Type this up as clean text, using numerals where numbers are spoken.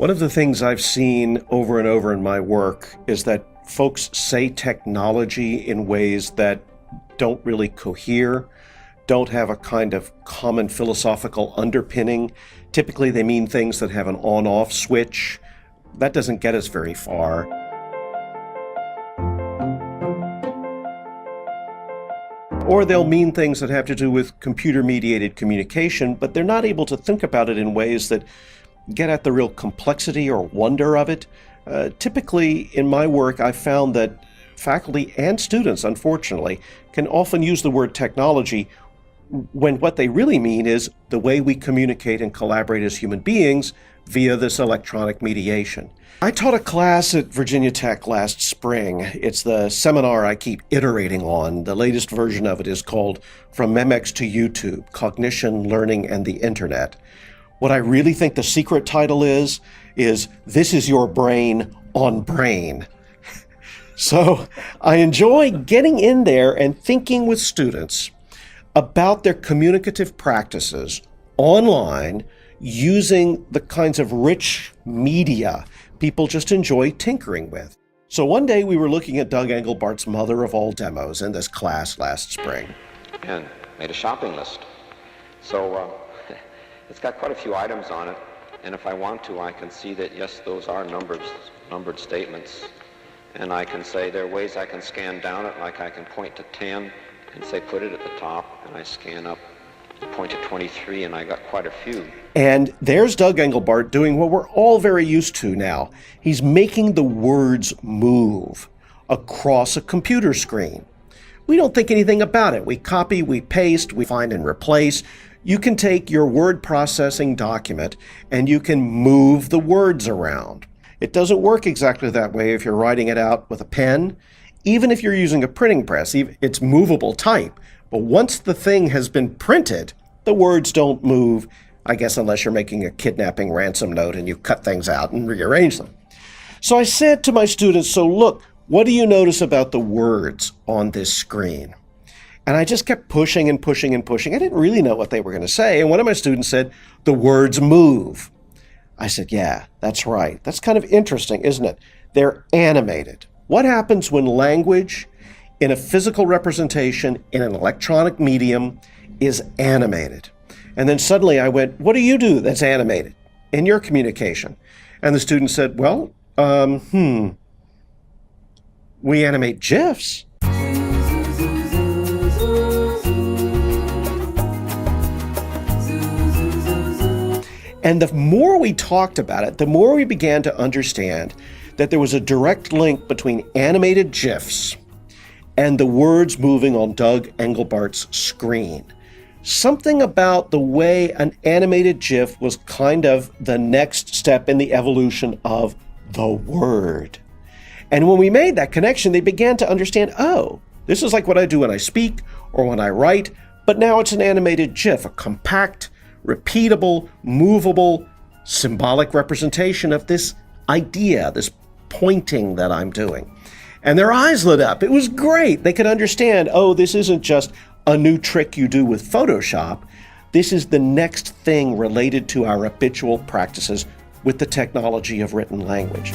One of the things I've seen over and over in my work is that folks say technology in ways that don't really cohere, don't have a kind of common philosophical underpinning. Typically, they mean things that have an on-off switch. That doesn't get us very far. Or they'll mean things that have to do with computer-mediated communication, but they're not able to think about it in ways that get at the real complexity or wonder of it. Typically, in my work, I've found that faculty and students, unfortunately, can often use the word technology when what they really mean is the way we communicate and collaborate as human beings via this electronic mediation. I taught a class at Virginia Tech last spring. It's the seminar I keep iterating on. The latest version of it is called From Memex to YouTube, Cognition, Learning, and the Internet. What I really think the secret title is This is Your Brain on Brain. So I enjoy getting in there and thinking with students about their communicative practices online using the kinds of rich media people just enjoy tinkering with. So one day we were looking at Doug Engelbart's mother of all demos in this class last spring. And made a shopping list. So it's got quite a few items on it, and if I want to, I can see that, yes, those are numbered statements. And I can say there are ways I can scan down it, like I can point to 10 and say put it at the top, and I scan up, point to 23, and I got quite a few. And there's Doug Engelbart doing what we're all very used to now. He's making the words move across a computer screen. We don't think anything about it. We copy, we paste, we find and replace. You can take your word processing document and you can move the words around. It doesn't work exactly that way if you're writing it out with a pen. Even if you're using a printing press, it's movable type. But once the thing has been printed, the words don't move, I guess, unless you're making a kidnapping ransom note and you cut things out and rearrange them. So I said to my students, so look, what do you notice about the words on this screen? And I just kept pushing and pushing and pushing. I didn't really know what they were going to say. And one of my students said, the words move. I said, yeah, that's right. That's kind of interesting, isn't it? They're animated. What happens when language in a physical representation in an electronic medium is animated? And then suddenly I went, what do you do that's animated in your communication? And the student said, well, we animate GIFs. And the more we talked about it, the more we began to understand that there was a direct link between animated GIFs and the words moving on Doug Engelbart's screen. Something about the way an animated GIF was kind of the next step in the evolution of the word. And when we made that connection, they began to understand, oh, this is like what I do when I speak or when I write, but now it's an animated GIF, a compact, repeatable, movable, symbolic representation of this idea, this pointing that I'm doing. And their eyes lit up. It was great. They could understand, oh, this isn't just a new trick you do with Photoshop. This is the next thing related to our habitual practices with the technology of written language.